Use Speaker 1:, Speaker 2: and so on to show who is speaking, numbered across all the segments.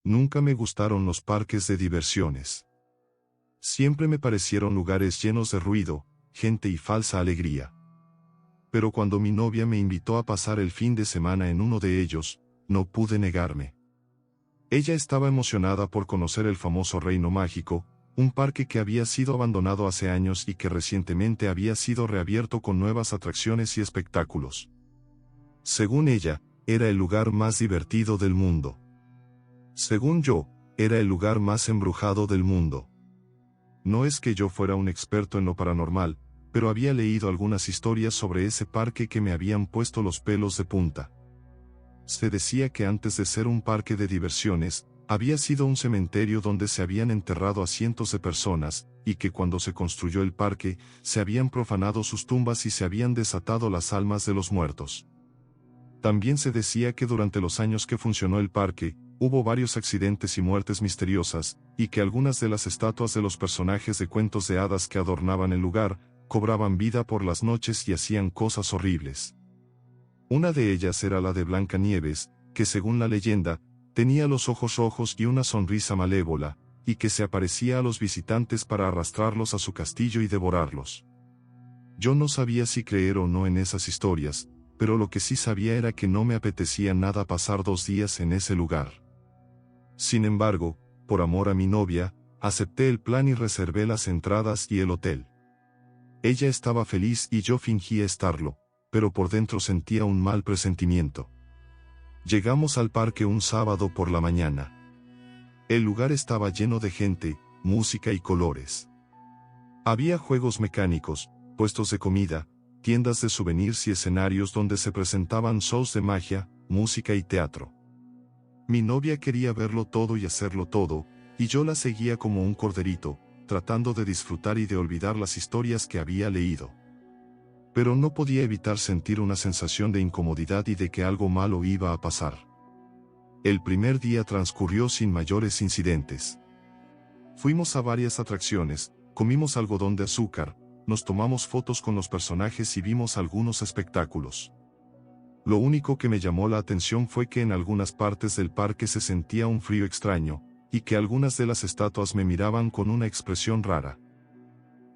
Speaker 1: Nunca me gustaron los parques de diversiones. Siempre me parecieron lugares llenos de ruido, gente y falsa alegría. Pero cuando mi novia me invitó a pasar el fin de semana en uno de ellos, no pude negarme. Ella estaba emocionada por conocer el famoso Reino Mágico, un parque que había sido abandonado hace años y que recientemente había sido reabierto con nuevas atracciones y espectáculos. Según ella, era el lugar más divertido del mundo. Según yo, era el lugar más embrujado del mundo. No es que yo fuera un experto en lo paranormal, pero había leído algunas historias sobre ese parque que me habían puesto los pelos de punta. Se decía que antes de ser un parque de diversiones, había sido un cementerio donde se habían enterrado a cientos de personas, y que cuando se construyó el parque, se habían profanado sus tumbas y se habían desatado las almas de los muertos. También se decía que durante los años que funcionó el parque, hubo varios accidentes y muertes misteriosas, y que algunas de las estatuas de los personajes de cuentos de hadas que adornaban el lugar, cobraban vida por las noches y hacían cosas horribles. Una de ellas era la de Blancanieves, que según la leyenda, tenía los ojos rojos y una sonrisa malévola, y que se aparecía a los visitantes para arrastrarlos a su castillo y devorarlos. Yo no sabía si creer o no en esas historias, pero lo que sí sabía era que no me apetecía nada pasar 2 días en ese lugar. Sin embargo, por amor a mi novia, acepté el plan y reservé las entradas y el hotel. Ella estaba feliz y yo fingía estarlo, pero por dentro sentía un mal presentimiento. Llegamos al parque un sábado por la mañana. El lugar estaba lleno de gente, música y colores. Había juegos mecánicos, puestos de comida, tiendas de souvenirs y escenarios donde se presentaban shows de magia, música y teatro. Mi novia quería verlo todo y hacerlo todo, y yo la seguía como un corderito, tratando de disfrutar y de olvidar las historias que había leído. Pero no podía evitar sentir una sensación de incomodidad y de que algo malo iba a pasar. El primer día transcurrió sin mayores incidentes. Fuimos a varias atracciones, comimos algodón de azúcar, nos tomamos fotos con los personajes y vimos algunos espectáculos. Lo único que me llamó la atención fue que en algunas partes del parque se sentía un frío extraño, y que algunas de las estatuas me miraban con una expresión rara.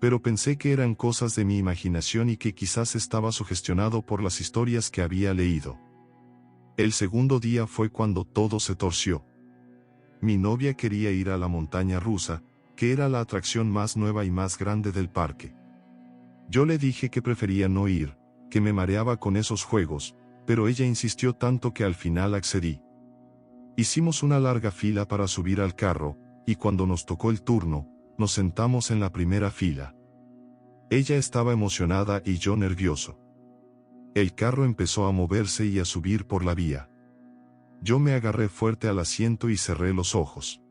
Speaker 1: Pero pensé que eran cosas de mi imaginación y que quizás estaba sugestionado por las historias que había leído. El segundo día fue cuando todo se torció. Mi novia quería ir a la montaña rusa, que era la atracción más nueva y más grande del parque. Yo le dije que prefería no ir, que me mareaba con esos juegos, pero ella insistió tanto que al final accedí. Hicimos una larga fila para subir al carro, y cuando nos tocó el turno, nos sentamos en la primera fila. Ella estaba emocionada y yo nervioso. El carro empezó a moverse y a subir por la vía. Yo me agarré fuerte al asiento y cerré los ojos.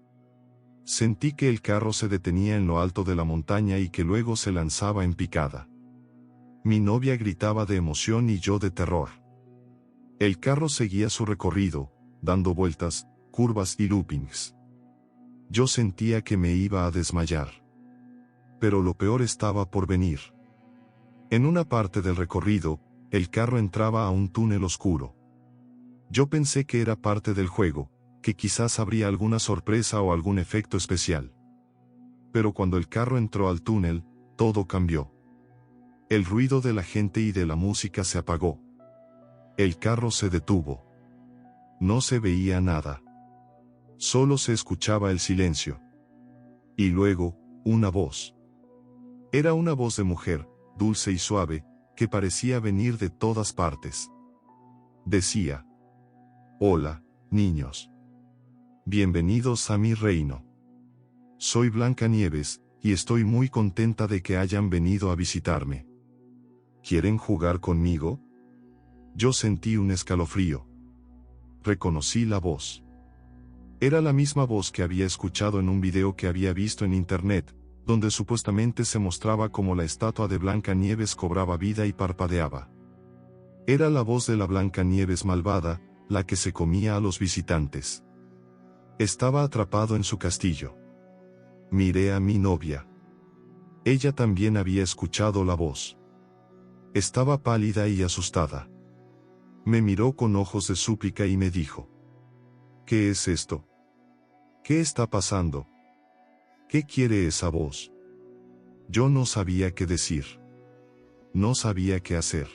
Speaker 1: Sentí que el carro se detenía en lo alto de la montaña y que luego se lanzaba en picada. Mi novia gritaba de emoción y yo de terror. El carro seguía su recorrido, dando vueltas, curvas y loopings. Yo sentía que me iba a desmayar. Pero lo peor estaba por venir. En una parte del recorrido, el carro entraba a un túnel oscuro. Yo pensé que era parte del juego, que quizás habría alguna sorpresa o algún efecto especial. Pero cuando el carro entró al túnel, todo cambió. El ruido de la gente y de la música se apagó. El carro se detuvo. No se veía nada. Solo se escuchaba el silencio. Y luego, una voz. Era una voz de mujer, dulce y suave, que parecía venir de todas partes. Decía: «Hola, niños. Bienvenidos a mi reino. Soy Blancanieves, y estoy muy contenta de que hayan venido a visitarme. ¿Quieren jugar conmigo?». Yo sentí un escalofrío. Reconocí la voz. Era la misma voz que había escuchado en un video que había visto en internet, donde supuestamente se mostraba cómo la estatua de Blancanieves cobraba vida y parpadeaba. Era la voz de la Blancanieves malvada, la que se comía a los visitantes. Estaba atrapado en su castillo. Miré a mi novia. Ella también había escuchado la voz. Estaba pálida y asustada. Me miró con ojos de súplica y me dijo: «¿Qué es esto?». ¿Qué está pasando? ¿Qué quiere esa voz? Yo no sabía qué decir. No sabía qué hacer.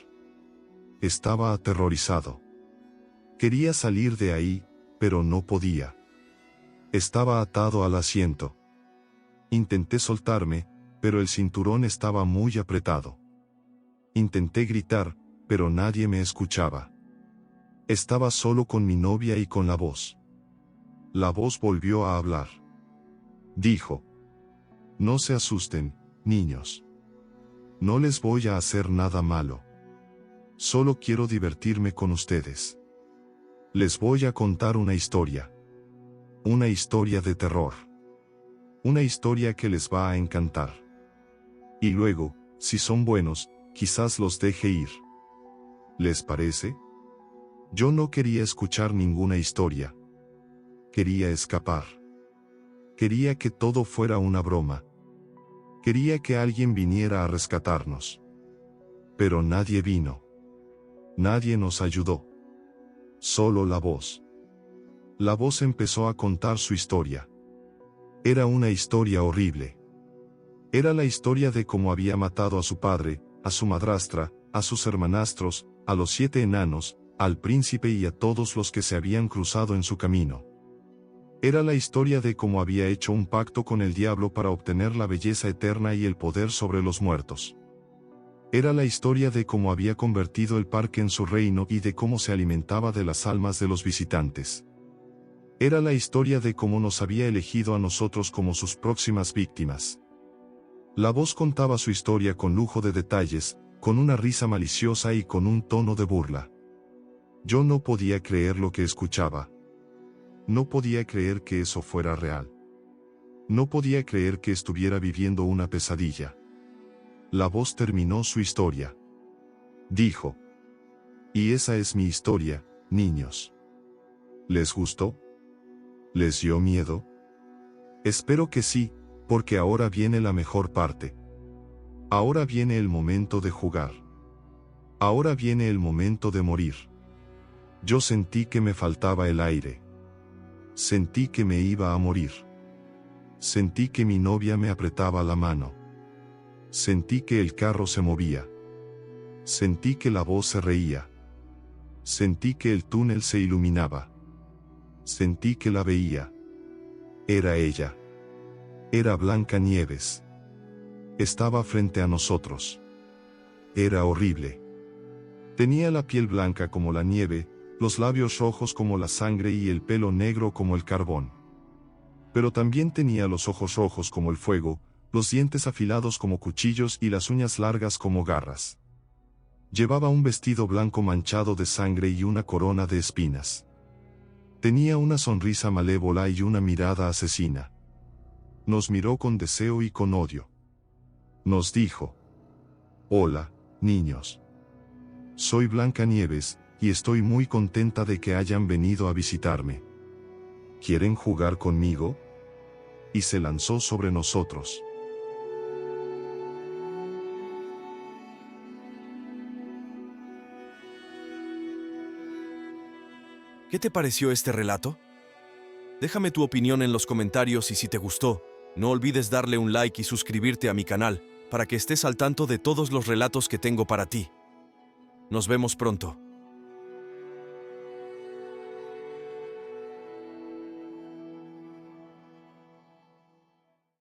Speaker 1: Estaba aterrorizado. Quería salir de ahí, pero no podía. Estaba atado al asiento. Intenté soltarme, pero el cinturón estaba muy apretado. Intenté gritar, pero nadie me escuchaba. Estaba solo con mi novia y con la voz. La voz volvió a hablar. Dijo: no se asusten, niños. No les voy a hacer nada malo. Solo quiero divertirme con ustedes. Les voy a contar una historia. Una historia de terror. Una historia que les va a encantar. Y luego, si son buenos, quizás los deje ir. ¿Les parece? Yo no quería escuchar ninguna historia. Quería escapar. Quería que todo fuera una broma. Quería que alguien viniera a rescatarnos. Pero nadie vino. Nadie nos ayudó. Solo la voz. La voz empezó a contar su historia. Era una historia horrible. Era la historia de cómo había matado a su padre, a su madrastra, a sus hermanastros, a los 7 enanos, al príncipe y a todos los que se habían cruzado en su camino. Era la historia de cómo había hecho un pacto con el diablo para obtener la belleza eterna y el poder sobre los muertos. Era la historia de cómo había convertido el parque en su reino y de cómo se alimentaba de las almas de los visitantes. Era la historia de cómo nos había elegido a nosotros como sus próximas víctimas. La voz contaba su historia con lujo de detalles, con una risa maliciosa y con un tono de burla. Yo no podía creer lo que escuchaba. No podía creer que eso fuera real. No podía creer que estuviera viviendo una pesadilla. La voz terminó su historia. Dijo: y esa es mi historia, niños. ¿Les gustó? ¿Les dio miedo? Espero que sí, porque ahora viene la mejor parte. Ahora viene el momento de jugar. Ahora viene el momento de morir. Yo sentí que me faltaba el aire. Sentí que me iba a morir. Sentí que mi novia me apretaba la mano. Sentí que el carro se movía. Sentí que la voz se reía. Sentí que el túnel se iluminaba. Sentí que la veía. Era ella. Era Blancanieves. Estaba frente a nosotros. Era horrible. Tenía la piel blanca como la nieve, los labios rojos como la sangre y el pelo negro como el carbón. Pero también tenía los ojos rojos como el fuego, los dientes afilados como cuchillos y las uñas largas como garras. Llevaba un vestido blanco manchado de sangre y una corona de espinas. Tenía una sonrisa malévola y una mirada asesina. Nos miró con deseo y con odio. Nos dijo: hola, niños. Soy Blancanieves, y estoy muy contenta de que hayan venido a visitarme. ¿Quieren jugar conmigo? Y se lanzó sobre nosotros.
Speaker 2: ¿Qué te pareció este relato? Déjame tu opinión en los comentarios y si te gustó, no olvides darle un like y suscribirte a mi canal para que estés al tanto de todos los relatos que tengo para ti. Nos vemos pronto.